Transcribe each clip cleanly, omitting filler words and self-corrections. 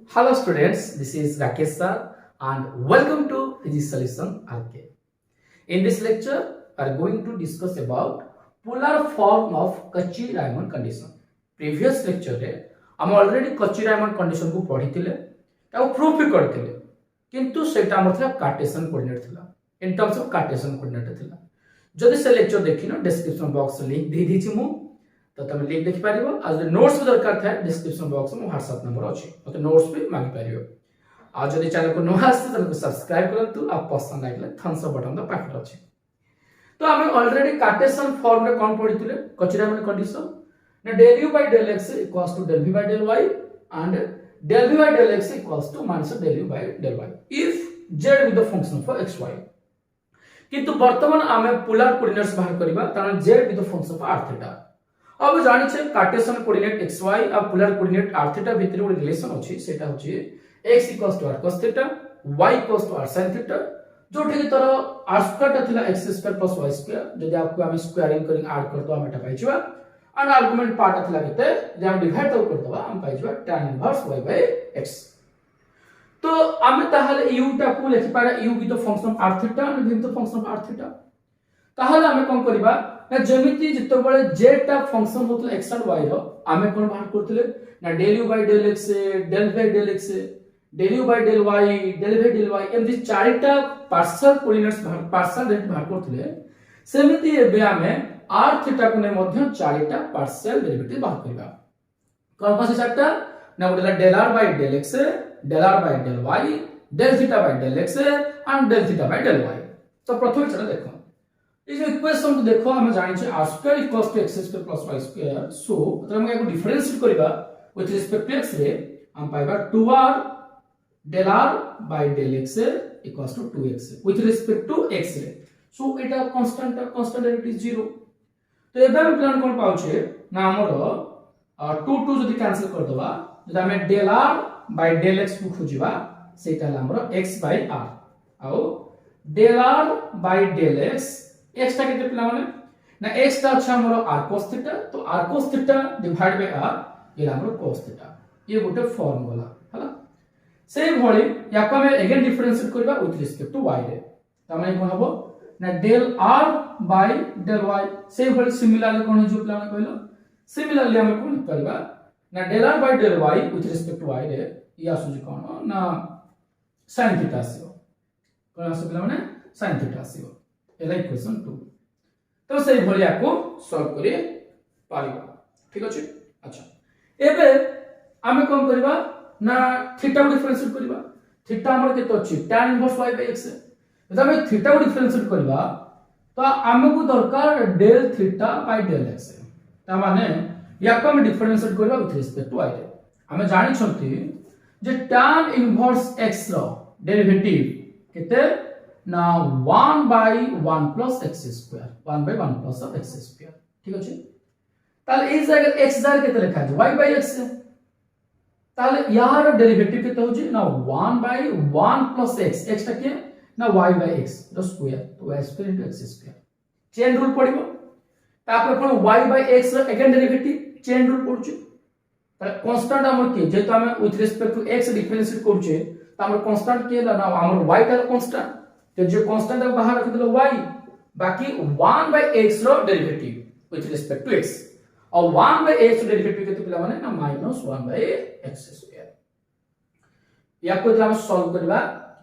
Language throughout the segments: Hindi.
Hello students, this is Rakesh sir and welcome to Physics Solution RK. In this lecture, we are going to discuss about polar form of Cauchy-Riemann condition. Previous lecture रे हम already Cauchy-Riemann condition को पढ़ी थिले, ताऊ प्रूफ भी कर थिले, किंतु सेटा हमर थिला कार्टेशियन कोऑर्डिनेट थिला, in terms of Cartesian coordinate थिला. जदि से लेक्चर देखिनो डिस्क्रिप्शन बॉक्स लिंक दे दी छि मु तो तुम लिंक देखि पारिबो आ जे नोट्स भी दरकार थाए डिस्क्रिप्शन बॉक्स में व्हाट्सएप नंबर अछि मते नोट्स भी मांगी पारिबो आ जदि चैनल को नया आसे तो सब्सक्राइब करंतु आ पसंद लागले थम्स अप बटन द पाखर अछि तो हमें ऑलरेडी कार्टेशियन फॉर्म रे कोन पढितले Cauchy-Riemann कंडीशन ना del u by del x equals to del v by del y and del v by del x equals to minus del u by del y if z with the function of x y किंतु वर्तमान आमे पोलर कोऑर्डिनेट्स बाहर करबा तान z with the function of r theta अब जानि छे कार्टेशियन कोऑर्डिनेट xy आ पोलर कोऑर्डिनेट r थीटा भितर एक रिलेशन अछि सेटा होछि x r cos theta y r sin theta जोठी तर r स्क्वायर ता थिला x स्क्वायर + y स्क्वायर जदि आपको हम स्क्वायरिंग करिंग ऐड कर तो हम एटा पाइछबा और आर्गुमेंट पार्ट थिला केते जे हम डिवाइड तो कर दबा हम पाइछबा tan इनवर्स y x तो हम ताहले u टा को लिखि पारा u with the function r theta and v with the function r theta ताहले हम कोन करबा ना जेमिति जतो बळे z टा फंक्शन होतले x और y रो आमे कोन बाहर करतले ना del u by del x del v del x del u by del y del v del y एमदी चारिटा पार्शियल कोऑर्डिनेट्स बाहर पार्शियल रेट बाहर करतले सेमिति एबे आमे r थीटा को ने मध्ये चारिटा पार्शियल डेरिवेटिव बाहर करबा कोन कोन से चारटा ना बोला del r by del x del r by del y del theta by del x and del theta by del y तो प्रथम चला देखो इस इक्वेशन को देखो हम जानि छै r square equals to x square plus y square सो मतलब हम को डिफरेंशिएट करबा विथ रिस्पेक्ट टू x रे हम पाइबा 2r del r by del x equals to 2x with respect to x रे सो एटा कांस्टेंट डेरिवेटिव 0 तो एबे हम प्लान कोन पाउ छै ना हमर 2 2 जदि कैंसिल कर दबा जदि हम del r by del x को खोजिबा सेटा हमर x by r आउ del r by del x x टा केते पिला माने ना x टा अच्छा हमरो r cos थीटा तो r cos theta divide by r ये हमरो cos थीटा ये गोटे फार्मूला हला सेम भली याको हम अगेन डिफरेंशिएट करबा विथ रिस्पेक्ट टू y रे तमे कोन हबो ना del r by del y same भली सिमिलरली कोन जो पिला माने कहलो सिमिलरली हम कोन करबा ना del r by del y with respect to y रे या सुजी कोन ना sin थीटा आसीबो कोन आसीबो पिला माने sin थीटा आसीबो एला इक्वेशन 2 तो सही भलिया को सॉल्व करी पारिबा ठीक अछि अच्छा एबे आमे कोन करबा ना थीटा को डिफरेंशिएट करबा थीटा हमर केतो अछि tan inverse y by x जब हम थीटा को डिफरेंशिएट करबा तो हमको दरकार del theta by del x ता माने याको हम डिफरेंशिएट करबा विथ रिस्पेक्ट टू y रे हम जानि छथि जे tan इनवर्स x रो डेरिवेटिव केते ना 1 by 1 plus x square 1 by 1 plus of x square ठीक अछि ताले इस जगह x जार केते लिखा छै y by x ताले यार डेरिवेटिव केते होछि ना 1 by 1 plus x टा के ना y by x the square तो y square into x square chain rule पडिबो तापर कोन y by x रो अगेन डेरिवेटिव चेन रूल पडुछि ताले कांस्टेंट हमर के जेतो हम with respect to x differentiate करछे त हमर कांस्टेंट के ना हमर y टा कांस्टेंट तो जो कांस्टेंट है बाहर रख देलो y बाकी 1 by x रो derivative with respect to x और 1 by x रो डेरिवेटिव केते पिला माने ना -1 by x स्क्वायर या को हम सॉल्व करबा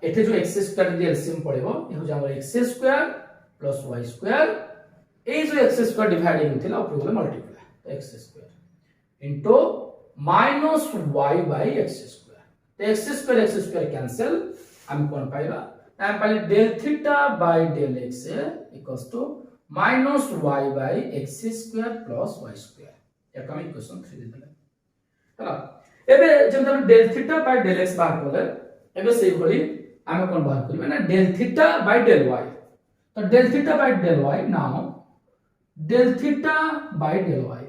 एथे जो x स्क्वायर दे एलसीएम पड़ेबो ये हो जामर x square plus y square ए जो x स्क्वायर डिवाइडिंग थिला ऊपर वाला मल्टीप्लाई तो x square into -y by x square तो x स्क्वायर कैंसिल हम कोन पाइबा हम पहले del theta by del x equals to minus y by x square plus y square या हम इक्वेशन 3 दे देले हला एबे जेम हम del theta by del x बाहर करले एबे सेही भली हम कोन बाहर करबे ना del theta by del y तो del theta by del y now del theta by del y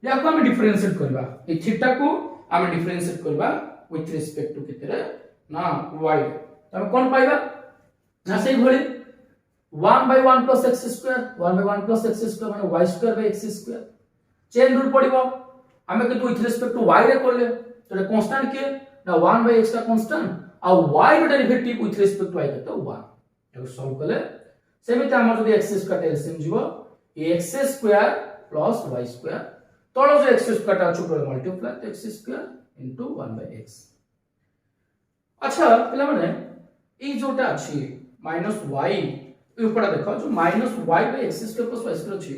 या को हम डिफरेंशिएट करबा ए थीटा को हम डिफरेंशिएट करबा विथ रिस्पेक्ट टू केते ना y तब कोन पाइबा ना सही भली 1 by 1 plus x square 1 by 1 plus x square माने y square by x square chain rule पडिबो हमें के विथ रिस्पेक्ट टू y रे करले तो कांस्टेंट के ना 1 by x टा कांस्टेंट आ y रो derivative with respect to y केते 1 एगो सॉल्व करले सेमिते हमर जदी x स्क्वायर एलसीएम जीवो x square plus y square तळो जो x स्क्वायर टा छोटो मल्टीप्लाई तो x square into 1 by x। अच्छा पिला माने ई जोटा अछि माइनस y ऊपर देखो जो minus y by x square plus y square अछि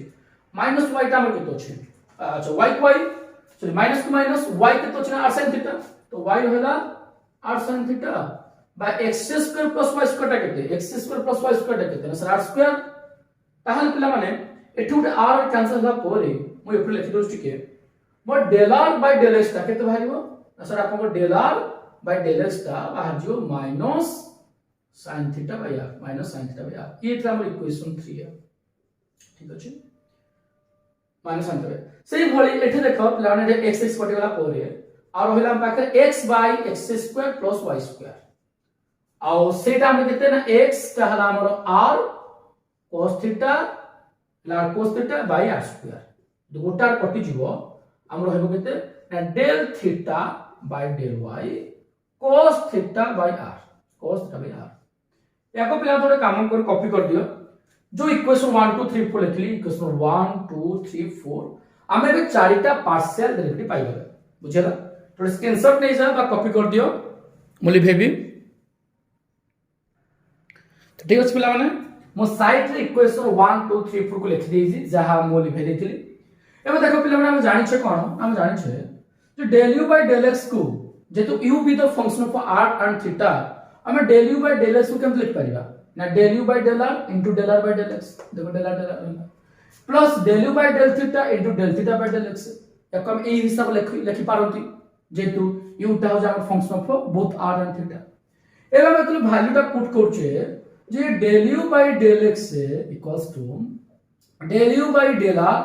माइनस y टा हमर केतो अछि अच्छा y को y sorry minus two minus y केतो अछि r sin थीटा तो y होला r sin theta bye x square plus y square टा केते x square plus y square टा केते सर r स्क्वायर ताहले पिला माने एठु उठे r कैंसिल होला पोरे मु एफर लिखि दोस टिके मो del r by del x टा केते बाहरिबो सर आपको del r by del x टा बाहर जियो minus sin theta by r minus sin theta by r ये था हमर इक्वेशन 3 है ठीक अछि माइनस sin थीटा सेही भली एठे देखो पिला माने x x कटि गला पोरे और होइला पाखे x by x square plus y square आउ सेटा हम केते ना x ता हला हमर r cos थीटा ला cos theta by r square दुटा कटि जिवो हमर हेबो केते ना del theta by del y cos theta by r cos theta by r याको पिला थोड़े काम कर कॉपी कर दियो जो इक्वेशन 1 2 3 4 लिखली इक्वेशन 1 2 3 4 हमें भी चारिटा पार्शियल डेरिवेटिव पाई गले बुझेला थोड़े स्क्रीनशॉट नहीं जा बा कॉपी कर दियो मुली भेबी तो ठीक अछि पिला माने मो साइड रे इक्वेशन 1 2 3 4 को लिखि देइजी जहा मो लिखि देथिली एबे देखो पिला माने हम जानि छै कोन हम जानि छै जो del u by del x को जेतु u be the function of r and theta हमें del u by del x को केम लिख परिबा ना del u by del r into del r by del x देखो del r del r plus del u by del theta into del theta by del x याको हम ए हिसाब लिखि पारंती जेतु u टा हो जा function of both r and theta एबे मतलब वैल्यू टा पुट करछे जे del u by del x equals to del u by del r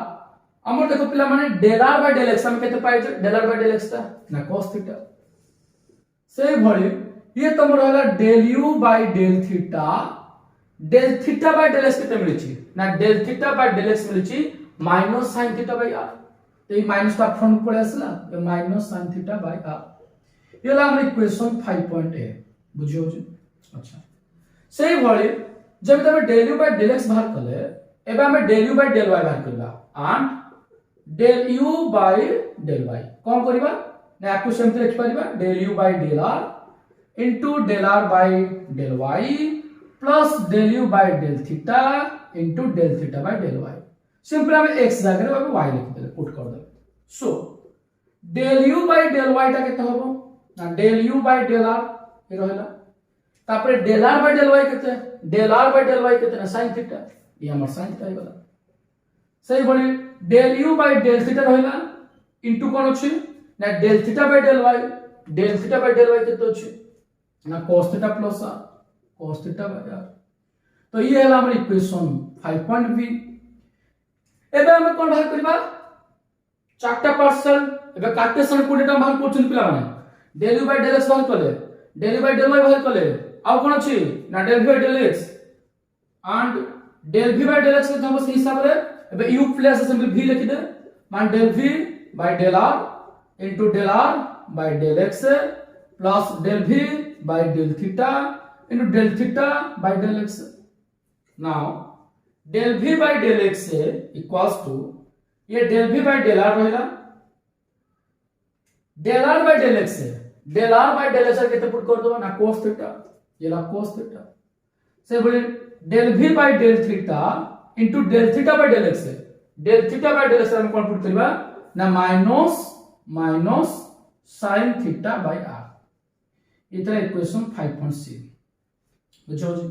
हमर देखो पिला माने del r by del x हम केते पाइ del r by del x ता ना cos थीटा से भली ये तमर होला del u by del theta by del x केते मिलै छी ना del theta by del x मिलै छी minus sin theta by r तो ये माइनस टा फ्रंट पड़े आसला ये minus sin theta by r ये ला हमर इक्वेशन 5.a बुझियो छी अच्छा सेही भली जब तमे del u by del x बाहर करले एबे हमें del u by del y बाहर करबा and del u by del y कोन करबा ना आपको सिंपल लिख परिबा del u by del r into del r by del y plus del u by del theta into del theta by del y simple हमें x जगह रे y लिख देले पुट कर दे सो del u by del y ता केते होबो ना del u by del r ए रहला तापरे del r by del y केते del r by del y केते ना sin थीटा ये हमर sin थीटा होइला सही बड़ी del u by del theta रहला इनटू कोन अछि ना del theta by del y केते अछि ना cos theta plus r cos theta by r तो ये हला हमर इक्वेशन 5.b एबे हम कोन बाहर करबा चारटा पार्शियल एबे कार्टेशियन कोऑर्डिनेट बाहर करछन पिला माने del u by del x बाहर करले del u by del y बाहर करले आ कोन अछि ना del v by del x and del v by del x के हम से हिसाब रे एबे u प्लस सिंपल v लिख दे मान del v by del r into del r by del x plus del v by del theta into del theta by del x now del v by del x equals to ये del v by del r रहेला del r by del x केते पुट कर दो ना cos थीटा ये ला cos थीटा से बोले del v by del theta into del theta by del x हम कोन पुट करबा ना minus sin theta by r इतना इक्वेशन 5.c बुझो जी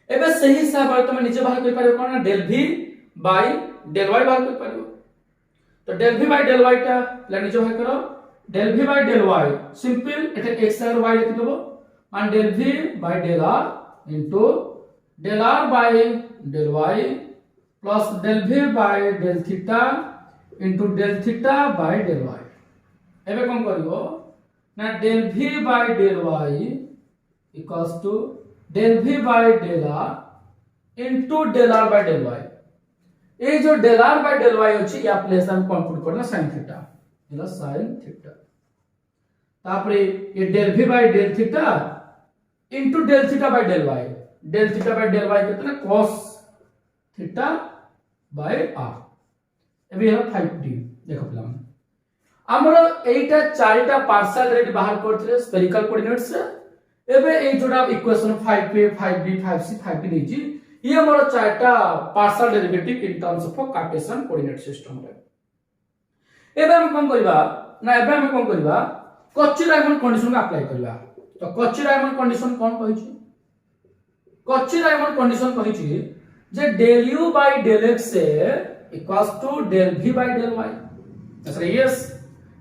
एबे सही हिसाब तुम नीचे बाहर कर पारियो कोन ना del v by del y बाहर कर पारियो तो del v by del y टा ला नीचे बाहर करो del v by del y simple Ete x और y लिख देबो मान del v by del r into del r by del y plus del v by del theta into del theta by del y एबे कोन करियो ना del v by del y equals to del v by del r into del r by del y ए जो del r by del y अछि या प्लेस हम कंप्यूट करना sin थीटा एला sin थीटा तापरे ये del v by del theta into del theta by del y, del theta by del y केते ना cos theta by r एबे है 5d देखो पिला मन हमरो एटा चारिटा पार्शियल डेरिवेटिव बाहर करथिले स्फेरिकल कोऑर्डिनेट्स रे एबे ए जोडा equation 5a 5b 5c 5d देजी ये हमरो चारिटा partial derivative in terms of Cartesian coordinate system रे एबे हम कोन करबा ना एबे हम कोन करबा कच्ची रायमंड कंडीशन को अप्लाई करबा तो कच्ची रायमंड कंडीशन कोन कहि छी कच्ची रायमंड कंडीशन कहि छी जे del u by del x equals to del v by del y that's right yes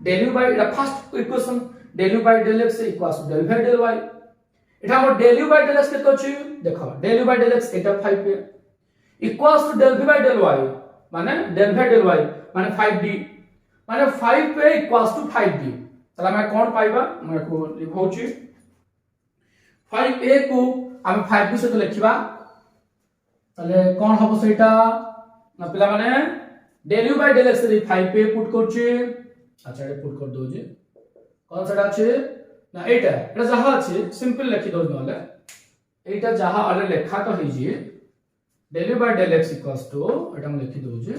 del u by the first equation del u by del x equals to del v by del y এটা আমার del u by del x কেতে ଅଛି দেখো del u by del x এটা 5a equals to del v by del y মানে del v by del y মানে 5d মানে 5a equals to 5d তাহলে আমরা কোন পাইবা আমরা কো লিখৌছি 5a को हम 5b সହିତ লিখিবা তাহলে কোন হবে সেটা না পিলা মানে del u by del x রে 5a পুট করছি আচ্ছা এটা পুট কর দউজি কোন সেটা আছে না এটা যাহা আছে সিম্পল লিখি দউ নহলে এইটা যাহা আরে লেখা তো হইজি del u by del x equals to এটা আমি লিখি দউজি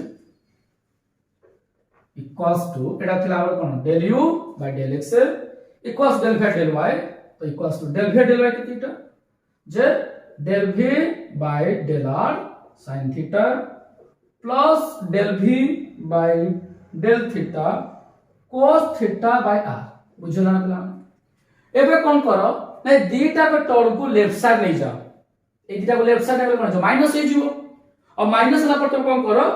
equals to এটা থিলা আর কোন del u by del x equals del v del y तो equals to del v del y केते এটা जे del v by del r sin theta plus del v by del theta cos theta by r बुझला ना पिला एबे कोन करो नै दीटा को टर्म को लेफ्ट साइड ले जाओ ए दीटा को लेफ्ट साइड ले कोन जो माइनस हे जिवो और माइनस ला पर तुम कोन करो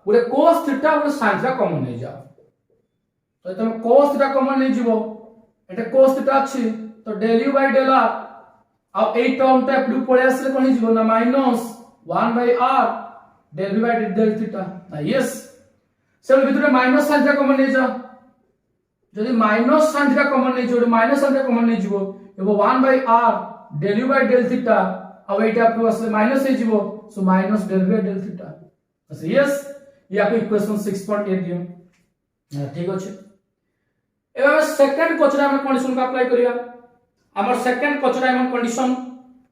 गुरे cos थीटा और sin थीटा कॉमन ले जाओ तो तुम cos थीटा कॉमन ले जिवो एटा cos थीटा अछि तो del u by del r अब ए टर्म टा प्लू पळे आसले कोन हे जिवो ना minus 1 by r del v by del theta ना यस सब ভিতরে माइनस sin थीटा कॉमन ले जाओ যদি মাইনাস sin থিটা কমন নেই যদি মাইনাস sin থিটা কমন নেইଯିवो এবো 1 by r del u by del theta अब এইটা আপনি আসলে মাইনাস হয়েଯିवो so minus del v del theta আচ্ছা यस ये आपको इक्वेशन 6.8 दियो ठीक আছে এবারে সেকেন্ড কোচরা আমরা কন্ডিশন को अप्लाई करिया हमर सेकंड कोचरा हम कंडीशन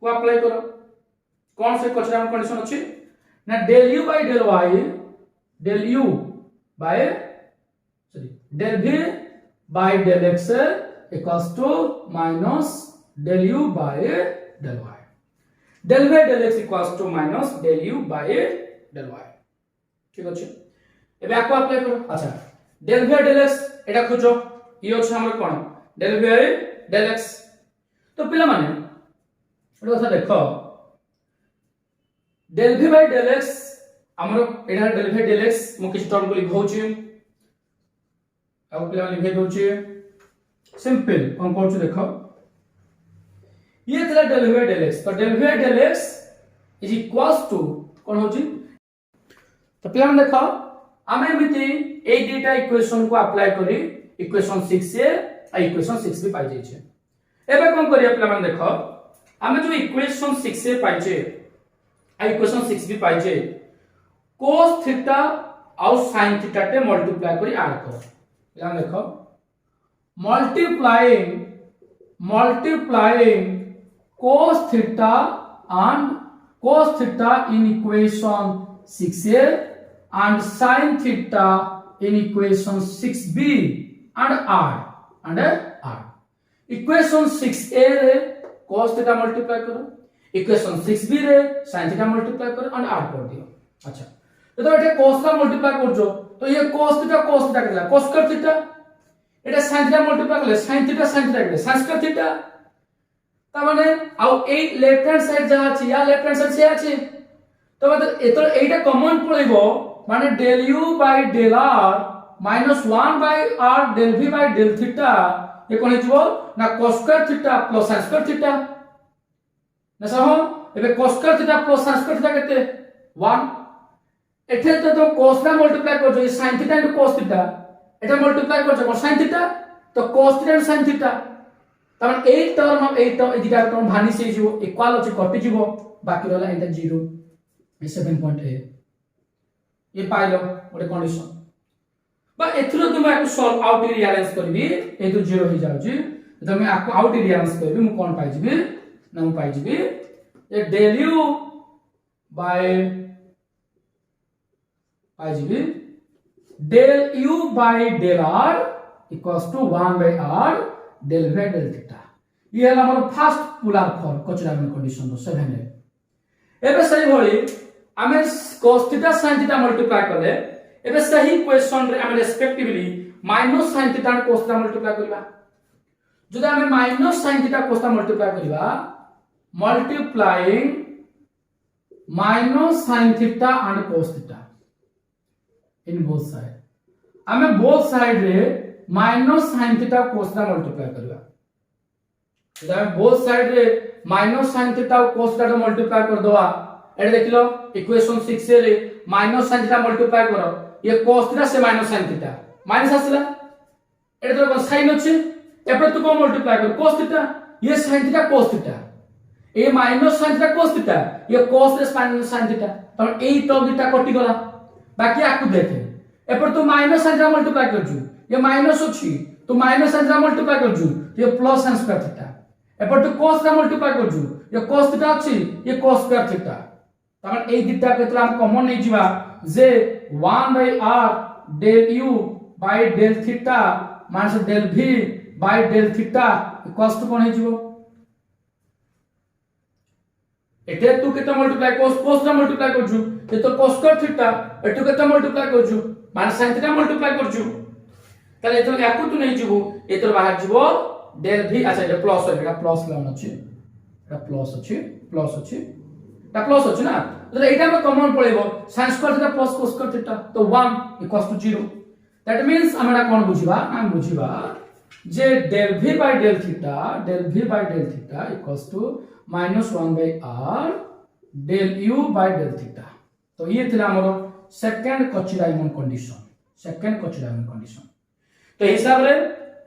को अप्लाई करो कौन से कोचरा हम कंडीशन अछि ना del u by del y del u by sorry del v by del x equals to minus del u by del y del v del x equals to minus del u by del y ঠিক আছে এবে আকো अप्लाई करो अच्छा del v del x এটা খুঁজো ই হচ্ছে আমার কোন del v del x তো পিলা মানে এটা কথা দেখো del v by del x ଆମର ଏଟା del v del x ମୁଁ କିଛି ଟର୍ମ को लिखौची अब पिला लिखे दोचे सिंपल कौन करछु देखो ये थला del v del x तो del v del x is equals to कौन होची तो पिला देखो आमे एमिति ए डेटा इक्वेशन को अप्लाई करी इक्वेशन 6 से आ इक्वेशन 6 भी पाई जाय छै एबे कोन करिया पिला मन देखो आमे जो इक्वेशन 6 से पाई छै आ इक्वेशन 6 भी पाई छै cos थीटा और sin थीटा टे मल्टीप्लाई करी ऐड करो यहाँ देखो multiplying cos theta in equation 6a and sin theta in equation 6b and r equation 6a रे cos theta multiply करो equation 6b रे sin theta multiply करो and r कर दियो अच्छा तो एटे cos का multiply करजो तो ये cos थीटा केला cos स्क्वायर थीटा এটা sin थीटा मल्टीप्लाई करले sin थीटा केले sin स्क्वायर थीटा ता माने आ ए लेफ्ट हैंड साइड जा अछि या लेफ्ट हैंड साइड से अछि तो मतलब एतो एटा कॉमन पळिबो माने del u by del r minus 1 by r del v by del theta ये कोन हिजबो ना cos square theta plus sin square theta ना सहो एबे cos square theta plus sin square theta केते 1 एठे तो cos ना मल्टीप्लाई करजो ये sin theta into cos theta এটা मल्टीप्लाई करजो sin थीटा तो cos theta into sin theta तमन ए टर्म ए दिटा टर्म भानी से जो इक्वल अछि कटि जिवो बाकी रहला एटा 0 ए 7.8 ये पाइलो ओटे कंडीशन बा एथरो तुम आको सॉल्व आउट रिअलाइज करबी ए तो 0 हो जाउची तो मैं आपको आउट रिअरेंज करबी मु कोन पाइ जिबी ना मु पाइ जिबी ए del u by पाइ जिबी del u by del r equals to 1 by r del v del theta ये है हमर first polar form Cauchy Riemann condition रो 7 रे एबे सही भली हमें cos theta sin theta multiply करले एबे सही क्वेश्चन रे हमें रेस्पेक्टिवली माइनस sin थीटा और cos थीटा मल्टीप्लाई करबा जदि हमें minus sin theta cos theta multiply करबा multiplying minus sin theta and cos theta in both side हमें बोथ साइड रे minus sin theta cos theta multiply करबा जदि हमें बोथ साइड रे माइनस sin थीटा और cos थीटा मल्टीप्लाई कर दवा एडे देखिलो इक्वेशन 6 से रे माइनस sin थीटा मल्टीप्लाई करो ये cos थीटा से माइनस sin थीटा माइनस आसला एडे तो sin अछि एपर तू को मल्टीप्लाई कर cos थीटा ये sin थीटा cos थीटा ए minus sin theta cos theta ये cos रे sin थीटा तो ए टर्म थीटा कटि गला बाकी आकु देखे एपर तू माइनस sin थीटा मल्टीप्लाई कर छु ये माइनस अछि तो माइनस sin थीटा मल्टीप्लाई कर छु ये प्लस sin स्क्वायर थीटा एपर तू cos थीटा मल्टीप्लाई कर छु ये cos थीटा अछि ये cos स्क्वायर थीटा तमन ए थीटा केतला हम कॉमन नै जिवा जे 1 by r del u by del theta minus del v by del theta equals to कोन हे जिवो एटे तू केता मल्टीप्लाई cos रा मल्टीप्लाई कर छु ये तो cos स्क्वायर थीटा एटू केता मल्टीप्लाई कर छु माइनस sin थीटा मल्टीप्लाई कर छु ताले एतो याकू तू नै जिवो एतो बाहर जिवो del v अच्छा ये प्लस होगा प्लस लाउन अछि एटा प्लस अछि ता प्लस अछि ना तो एटा में कॉमन पड़ेबो sin square theta plus cos square theta तो 1 इक्वल्स टू 0 दैट मींस हमरा कोन बुझिबा हम बुझिबा जे del v by del theta equals to -1 by r del u by del theta तो ये थिला हमरो सेकंड कोची-रायमन कंडीशन तो हिसाब रे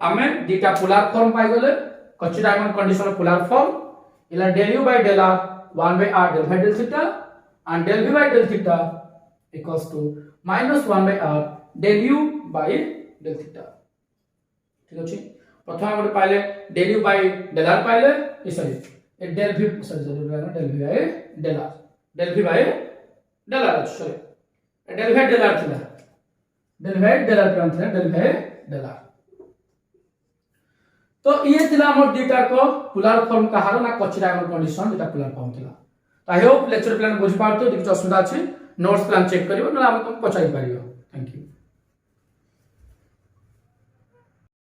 हमें दीटा पोलर फॉर्म पाई गले कोची-रायमन कंडीशन पोलर फॉर्म इला del u by del r 1 by r del v del theta and del v by del theta equals to -1 by r del u by del theta ठीक अछि प्रथम हम पाइले del u by del r पाइले sorry del v del v by del r del v by del r sorry del v del r थिला del v del r प्रांत है del v del r तो ये थिला हमर डेटा को पोलर फॉर्म कहारो ना कोची-रायमन कंडीशन डेटा पोलर फॉर्म थिला आई होप लेक्चर प्लान बुझ पारतो किछ असुविधा अछि नोट्स प्लान चेक करियो ना हम तुम पचाई पारियो।